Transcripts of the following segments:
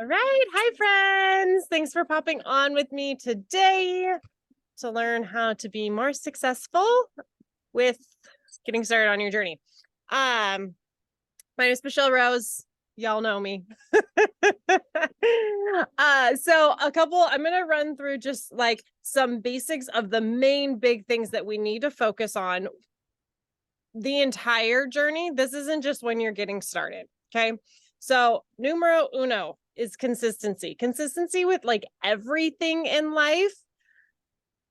All right. Hi, friends. Thanks for popping on with me today to learn how to be more successful with getting started on your journey. My name is Michelle Rose. Y'all know me. I'm going to run through just like some basics of the main big things that we need to focus on the entire journey. This isn't just when you're getting started. Okay. So numero uno is consistency. Consistency with like everything in life.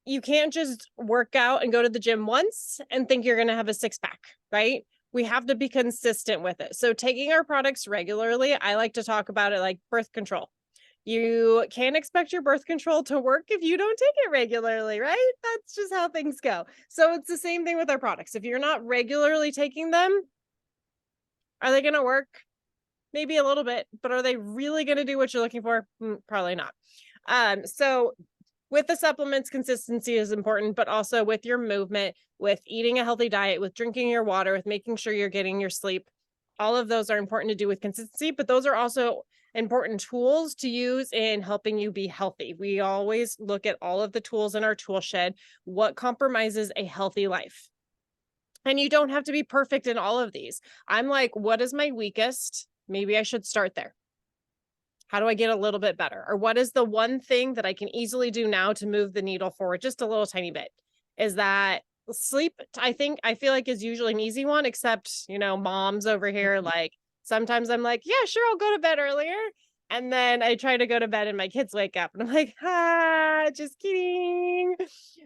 You can't just work out and go to the gym once and think you're going to have a six pack, right? We have to be consistent with it. So taking our products regularly, I like to talk about it like birth control. You can't expect your birth control to work if you don't take it regularly, right? That's just how things go. So it's the same thing with our products. If you're not regularly taking them, are they going to work? Maybe a little bit, but are they really going to do what you're looking for? Probably not. So with the supplements, consistency is important, but also with your movement, with eating a healthy diet, with drinking your water, with making sure you're getting your sleep. All of those are important to do with consistency, but those are also important tools to use in helping you be healthy. We always look at all of the tools in our tool shed, what compromises a healthy life. And you don't have to be perfect in all of these. I'm like, what is my weakest? Maybe I should start there. How do I get a little bit better? Or what is the one thing that I can easily do now to move the needle forward just a little tiny bit? Is that sleep? I feel like is usually an easy one, except, moms over here, like sometimes I'm like, yeah, sure, I'll go to bed earlier. And then I try to go to bed and my kids wake up and I'm like, just kidding.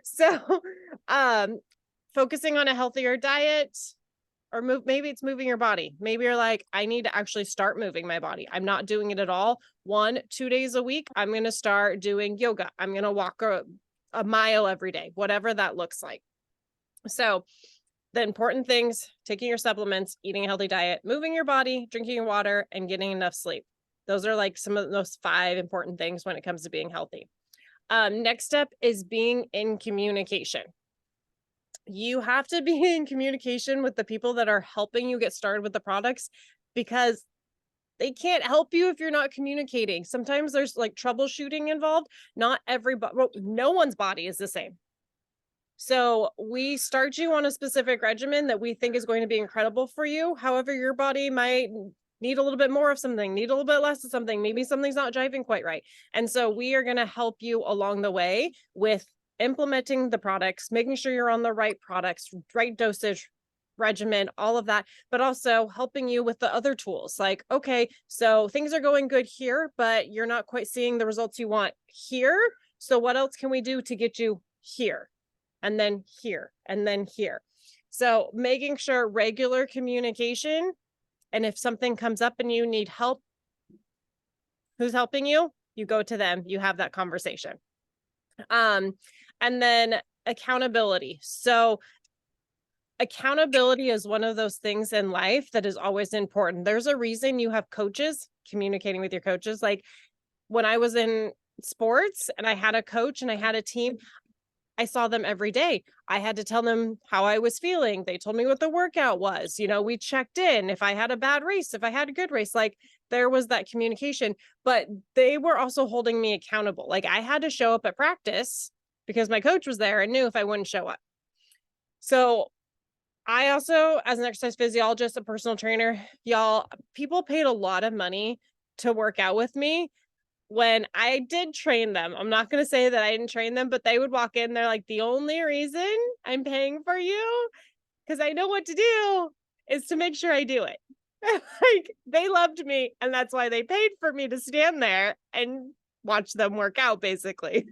So, focusing on a healthier diet, or maybe it's moving your body. Maybe you're like, I need to actually start moving my body. I'm not doing it at all. 1-2 days a week, I'm going to start doing yoga. I'm going to walk a mile every day, whatever that looks like. So the important things, taking your supplements, eating a healthy diet, moving your body, drinking your water, and getting enough sleep. Those are like some of those 5 important things when it comes to being healthy. Next step is being in communication. You have to be in communication with the people that are helping you get started with the products, because they can't help you if you're not communicating. Sometimes there's like troubleshooting involved. Not everybody, no one's body is the same. So we start you on a specific regimen that we think is going to be incredible for you. However, your body might need a little bit more of something, need a little bit less of something. Maybe something's not jiving quite right. And so we are going to help you along the way with implementing the products, making sure you're on the right products, right dosage, regimen, all of that, but also helping you with the other tools. Like, okay, so things are going good here, but you're not quite seeing the results you want here. So what else can we do to get you here? And then here, and then here. So making sure regular communication, and if something comes up and you need help, who's helping you? You go to them, you have that conversation. And then accountability. So accountability is one of those things in life that is always important. There's a reason you have coaches, communicating with your coaches. Like when I was in sports and I had a coach and I had a team, I saw them every day. I had to tell them how I was feeling. They told me what the workout was. We checked in if I had a bad race, if I had a good race, like there was that communication, but they were also holding me accountable. Like I had to show up at practice because my coach was there and knew if I wouldn't show up. So I also, as an exercise physiologist, a personal trainer, y'all, people paid a lot of money to work out with me. When I did train them, I'm not going to say that I didn't train them, but they would walk in. They're like, the only reason I'm paying for you, because I know what to do, is to make sure I do it. Like they loved me. And that's why they paid for me to stand there and watch them work out, basically.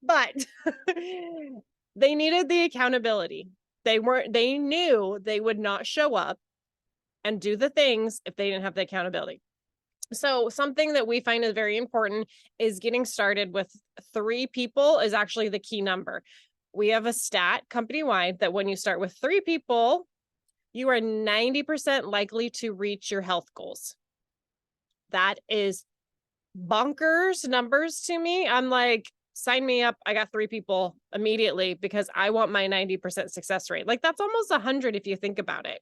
But they needed the accountability. They knew they would not show up and do the things if they didn't have the accountability. So something that we find is very important is getting started with 3 people is actually the key number. We have a stat company-wide that when you start with 3 people, you are 90% likely to reach your health goals. That is bonkers numbers to me. I'm like, sign me up. I got 3 people immediately because I want my 90% success rate. Like that's almost 100 if you think about it.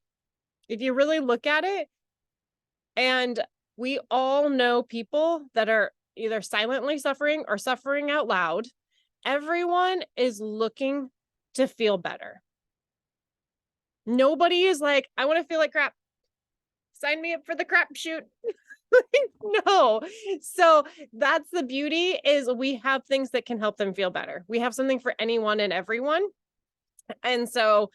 If you really look at it. And We all know people that are either silently suffering or suffering out loud. Everyone is looking to feel better. Nobody is like, I want to feel like crap. Sign me up for the crap shoot. No. So that's the beauty, is we have things that can help them feel better. We have something for anyone and everyone. And so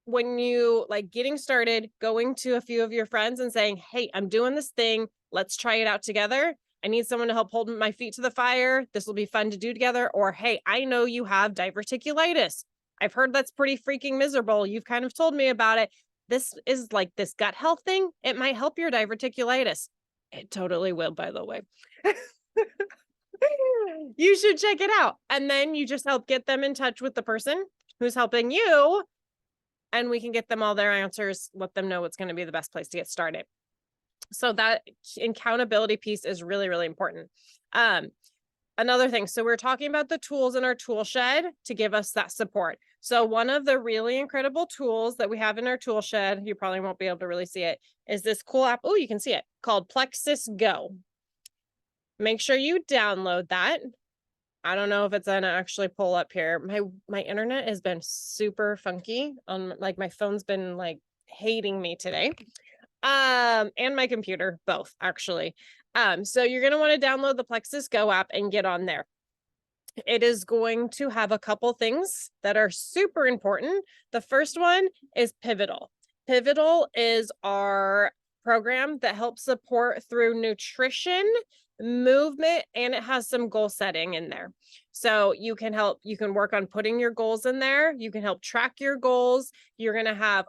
when you like getting started, going to a few of your friends and saying, hey, I'm doing this thing. Let's try it out together. I need someone to help hold my feet to the fire. This will be fun to do together. Or, hey, I know you have diverticulitis. I've heard that's pretty freaking miserable. You've kind of told me about it. This is like this gut health thing. It might help your diverticulitis. It totally will, by the way. You should check it out. And then you just help get them in touch with the person who's helping you, and we can get them all their answers, let them know what's going to be the best place to get started. So that accountability piece is really, really important. Another thing, so we're talking about the tools in our tool shed to give us that support. So one of the really incredible tools that we have in our tool shed, you probably won't be able to really see it, is this cool app. Oh, you can see it, called Plexus Go. Make sure you download that. I don't know if it's gonna actually pull up here. My internet has been super funky on, like, my phone's been like hating me today. And my computer, both actually. So you're gonna want to download the Plexus Go app and get on there. It is going to have a couple things that are super important. The first one is Pivotal. Pivotal is our program that helps support through nutrition, movement, and it has some goal setting in there. So you can work on putting your goals in there. You can help track your goals. You're going to have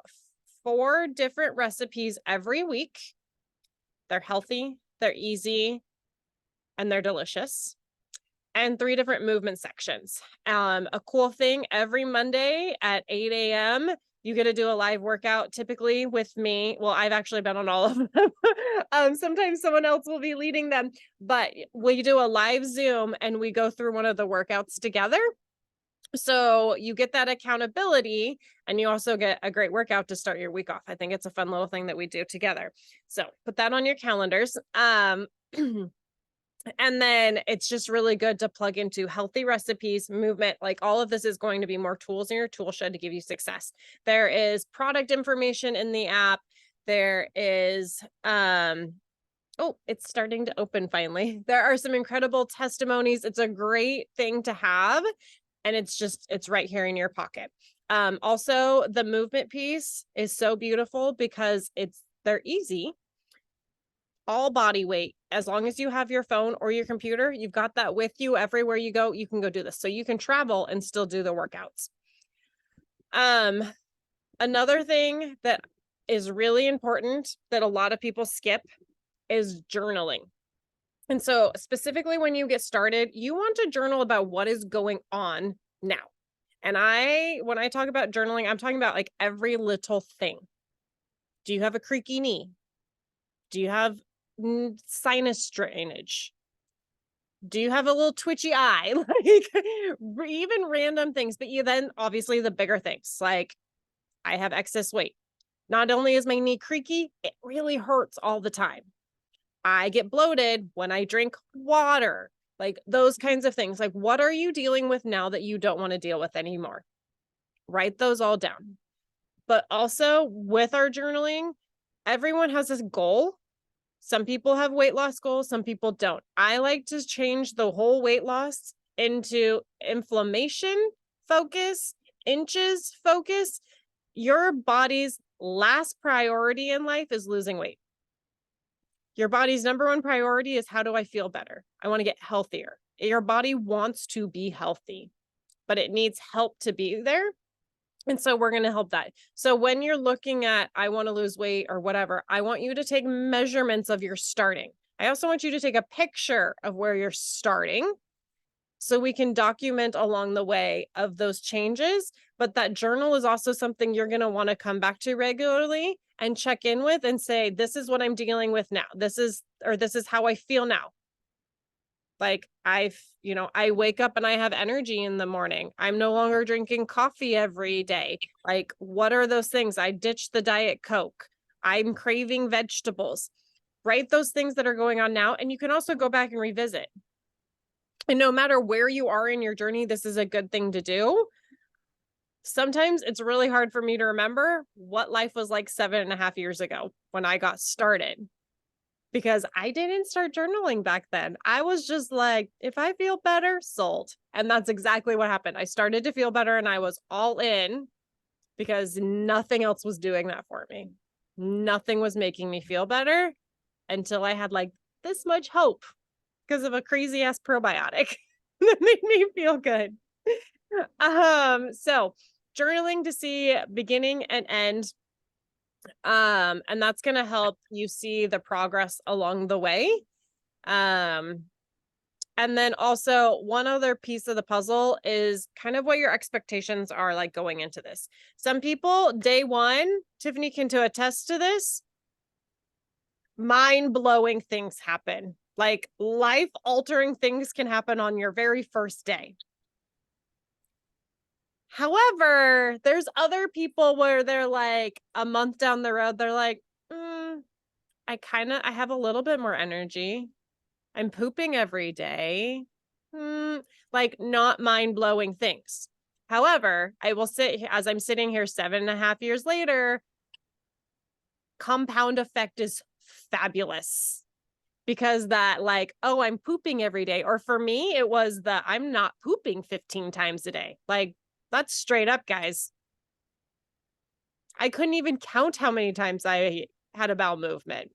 4 different recipes every week. They're healthy, they're easy, and they're delicious. And 3 different movement sections. A cool thing, every Monday at 8 a.m., you get to do a live workout, typically with me. Well, I've actually been on all of them. Sometimes someone else will be leading them, but we do a live Zoom and we go through one of the workouts together. So you get that accountability, and you also get a great workout to start your week off. I think it's a fun little thing that we do together. So put that on your calendars. And then it's just really good to plug into healthy recipes, movement. Like, all of this is going to be more tools in your tool shed to give you success. There is product information in the app. There is, oh, it's starting to open finally. There are some incredible testimonies. It's a great thing to have. And it's right here in your pocket. Also, the movement piece is so beautiful because they're easy. All body weight. As long as you have your phone or your computer, you've got that with you everywhere you go, you can go do this. So you can travel and still do the workouts. Another thing that is really important that a lot of people skip is journaling. And so specifically when you get started, you want to journal about what is going on now. And when I talk about journaling, I'm talking about like every little thing. Do you have a creaky knee? Do you have sinus drainage? Do you have a little twitchy eye? Like, even random things. But then obviously the bigger things, like, I have excess weight. Not only is my knee creaky, it really hurts all the time. I get bloated when I drink water, like those kinds of things. Like, what are you dealing with now that you don't want to deal with anymore? Write those all down. But also with our journaling, everyone has this goal. Some people have weight loss goals, some people don't. I like to change the whole weight loss into inflammation focus, inches focus. Your body's last priority in life is losing weight. Your body's number one priority is, how do I feel better? I want to get healthier. Your body wants to be healthy, but it needs help to be there. And so we're going to help that. So when you're looking at, I want to lose weight or whatever, I want you to take measurements of your starting. I also want you to take a picture of where you're starting so we can document along the way of those changes. But that journal is also something you're going to want to come back to regularly and check in with and say, this is what I'm dealing with now. This is how I feel now. Like, I wake up and I have energy in the morning. I'm no longer drinking coffee every day. Like, what are those things? I ditched the Diet Coke. I'm craving vegetables. Write those things that are going on now. And you can also go back and revisit. And no matter where you are in your journey, this is a good thing to do. Sometimes it's really hard for me to remember what life was like 7.5 years ago when I got started, because I didn't start journaling back then. I was just like, if I feel better, sold. And that's exactly what happened. I started to feel better and I was all in because nothing else was doing that for me. Nothing was making me feel better until I had like this much hope because of a crazy ass probiotic that made me feel good. So journaling to see beginning and end. And that's going to help you see the progress along the way. And then also one other piece of the puzzle is kind of what your expectations are like going into this. Some people, day one, Tiffany can to attest to this, mind-blowing things happen. Like life-altering things can happen on your very first day. However, there's other people where they're like a month down the road, they're like, I have a little bit more energy. I'm pooping every day. Like not mind-blowing things. However, I will sit as I'm sitting here 7.5 years later, compound effect is fabulous. Because that like, oh, I'm pooping every day. Or for me, it was the I'm not pooping 15 times a day. Like that's straight up, guys. I couldn't even count how many times I had a bowel movement.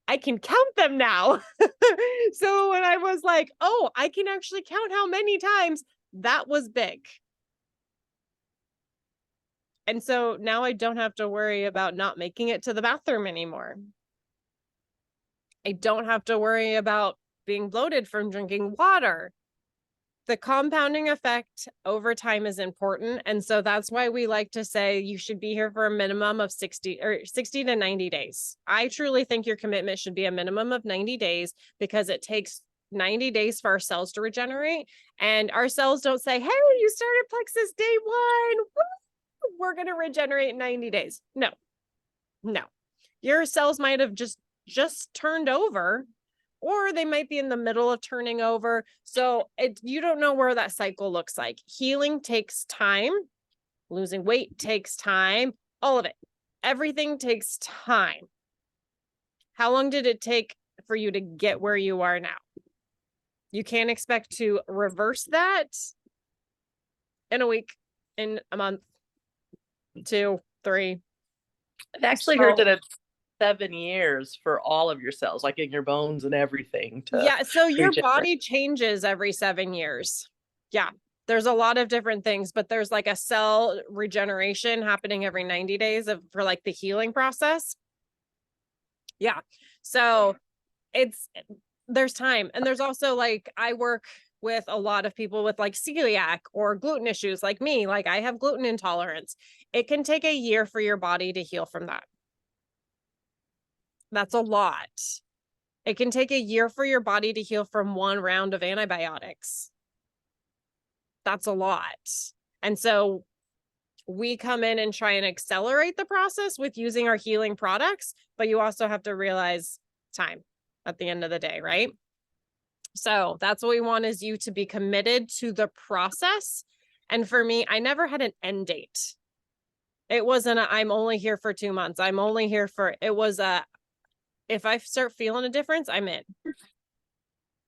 I can count them now. So when I was like, oh, I can actually count how many times, that was big. And so now I don't have to worry about not making it to the bathroom anymore. I don't have to worry about being bloated from drinking water. The compounding effect over time is important. And so that's why we like to say you should be here for a minimum of 60 to 90 days. I truly think your commitment should be a minimum of 90 days because it takes 90 days for our cells to regenerate. And our cells don't say, hey, you started Plexus day one. Woo, we're going to regenerate in 90 days. No. Your cells might have just turned over, or they might be in the middle of turning over. So you don't know where that cycle looks like. Healing takes time. Losing weight takes time. All of it. Everything takes time. How long did it take for you to get where you are now? You can't expect to reverse that in a week, in a month, 2, 3. I've actually heard that it's 7 years for all of your cells, like in your bones and everything. Yeah, so your body changes every 7 years. Yeah, there's a lot of different things, but there's like a cell regeneration happening every 90 days for like the healing process. Yeah, so there's time. And there's also like, I work with a lot of people with like celiac or gluten issues like me. Like I have gluten intolerance. It can take a year for your body to heal from that. That's a lot. It can take a year for your body to heal from one round of antibiotics. That's a lot. And so we come in and try and accelerate the process with using our healing products, but you also have to realize time at the end of the day, right? So that's what we want, is you to be committed to the process. And for me, I never had an end date. It wasn't I'm only here for 2 months. I'm only here for, it was if I start feeling a difference, I'm in.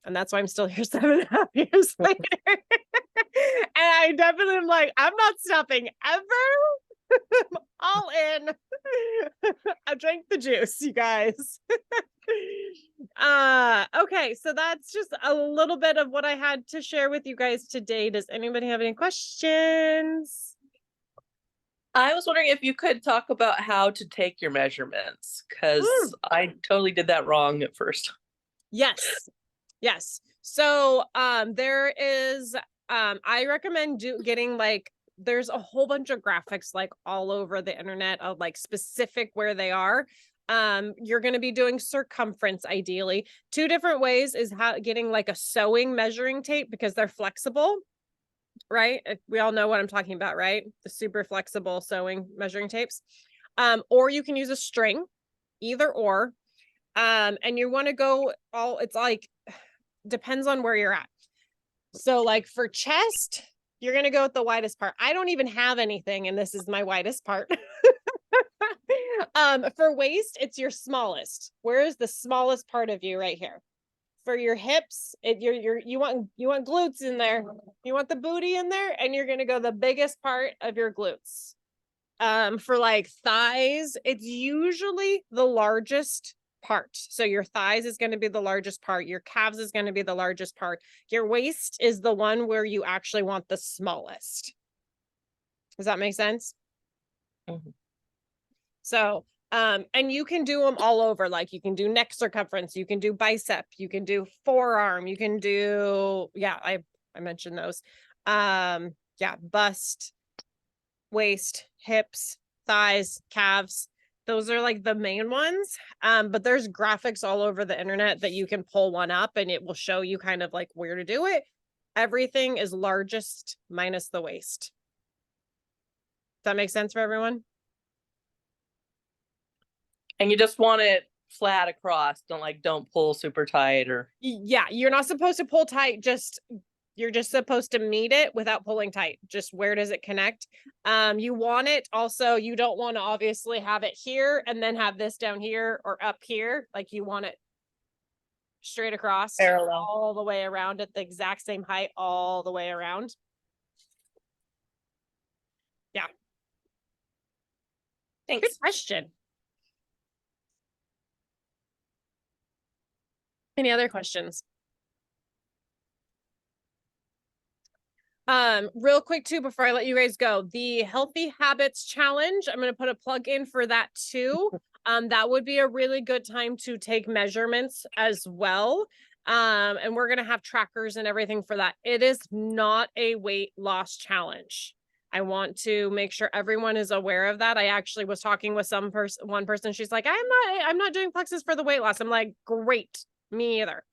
And that's why I'm still here 7.5 years later. And I definitely am like, I'm not stopping ever. I'm all in. I drank the juice, you guys. Okay, so that's just a little bit of what I had to share with you guys today. Does anybody have any questions? I was wondering if you could talk about how to take your measurements, because I totally did that wrong at first. Yes. So there is I recommend getting like, there's a whole bunch of graphics like all over the internet of like specific where they are. You're going to be doing circumference ideally. 2 different ways is getting like a sewing measuring tape, because they're flexible. Right? We all know what I'm talking about, right? The super flexible sewing measuring tapes. Or you can use a string. either or. And you want to go all, it's like, depends on where you're at. So like for chest, you're going to go with the widest part. I don't even have anything, and this is my widest part. For waist, it's your smallest. Where is the smallest part of you? Right here. For your hips, you want glutes in there. You want the booty in there, and you're going to go the biggest part of your glutes. For like thighs, it's usually the largest part. So your thighs is going to be the largest part. Your calves is going to be the largest part. Your waist is the one where you actually want the smallest. Does that make sense? Mhm. So, and you can do them all over. Like you can do neck circumference, you can do bicep, you can do forearm, you can do, yeah, I mentioned those. Yeah, bust, waist, hips, thighs, calves. Those are like the main ones. But there's graphics all over the internet that you can pull one up and it will show you kind of like where to do it. Everything is largest minus the waist. Does that make sense for everyone? And you just want it flat across. Don't pull super tight or. Yeah, you're not supposed to pull tight. You're just supposed to meet it without pulling tight. Just where does it connect? You want it also, you don't want to obviously have it here and then have this down here or up here. Like you want it straight across, Parallel. all the way around at the exact same height, all the way around. Yeah. Thanks. Good question. Any other questions? Real quick too, before I let you guys go, the Healthy Habits Challenge, I'm going to put a plug in for that too. That would be a really good time to take measurements as well. And we're going to have trackers and everything for that. It is not a weight loss challenge. I want to make sure everyone is aware of that. I actually was talking with one person. She's like, I'm not doing plexus for the weight loss. I'm like, great. Me either.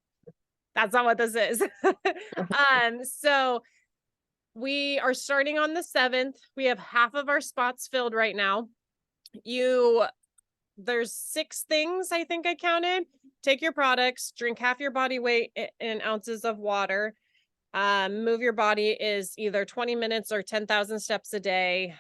That's not what this is. So we are starting on the 7th. We have half of our spots filled right now. There's 6 things I think I counted. Take your products, drink half your body weight in ounces of water. Move your body is either 20 minutes or 10,000 steps a day.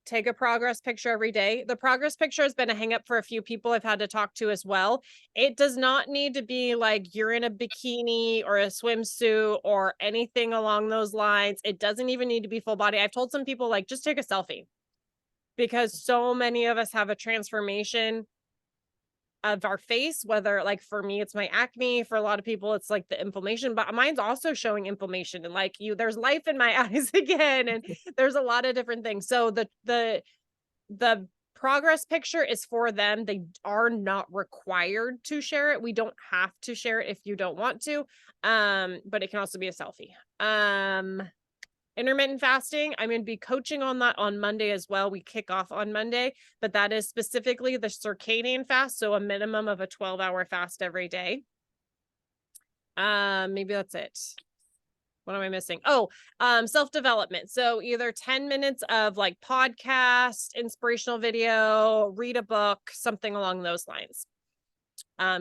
Take a progress picture every day. The progress picture has been a hang up for a few people I've had to talk to as well. It does not need to be like you're in a bikini or a swimsuit or anything along those lines. It doesn't even need to be full body. I've told some people like, just take a selfie, because so many of us have a transformation of our face, whether like for me, it's my acne. For a lot of people, it's like the inflammation, but mine's also showing inflammation and like there's life in my eyes again. And there's a lot of different things. So the progress picture is for them. They are not required to share it. We don't have to share it if you don't want to. But it can also be a selfie. Intermittent fasting, I'm going to be coaching on that on Monday as well. We kick off on Monday, but that is specifically the circadian fast. So a minimum of a 12-hour fast every day. Maybe that's it. What am I missing? Oh, self-development. So either 10 minutes of like podcast, inspirational video, read a book, something along those lines,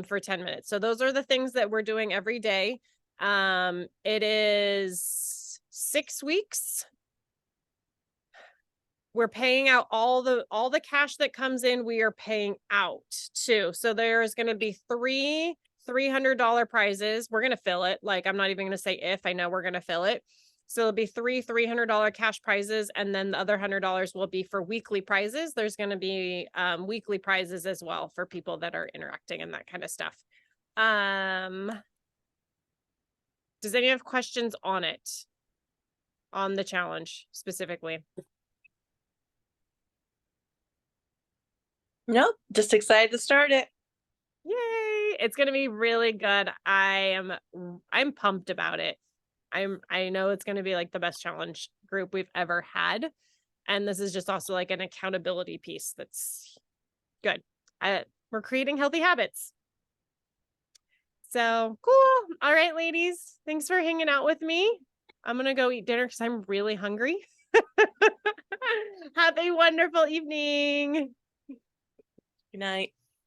for 10 minutes. So those are the things that we're doing every day. It is 6 weeks. We're paying out all the cash that comes in. We are paying out too. So there's going to be 3 $300 prizes. We're going to fill it. Like, I'm not even going to say if, I know we're going to fill it. So it'll be 3 $300 cash prizes. And then the other $100 will be for weekly prizes. There's going to be weekly prizes as well for people that are interacting and that kind of stuff. Does anyone have questions on it? On the challenge specifically? Nope, just excited to start it. Yay! It's gonna be really good. I'm pumped about it. I know it's gonna be like the best challenge group we've ever had. And this is just also like an accountability piece that's good. We're creating healthy habits. So cool. All right, ladies. Thanks for hanging out with me. I'm gonna go eat dinner because I'm really hungry. Have a wonderful evening. Good night.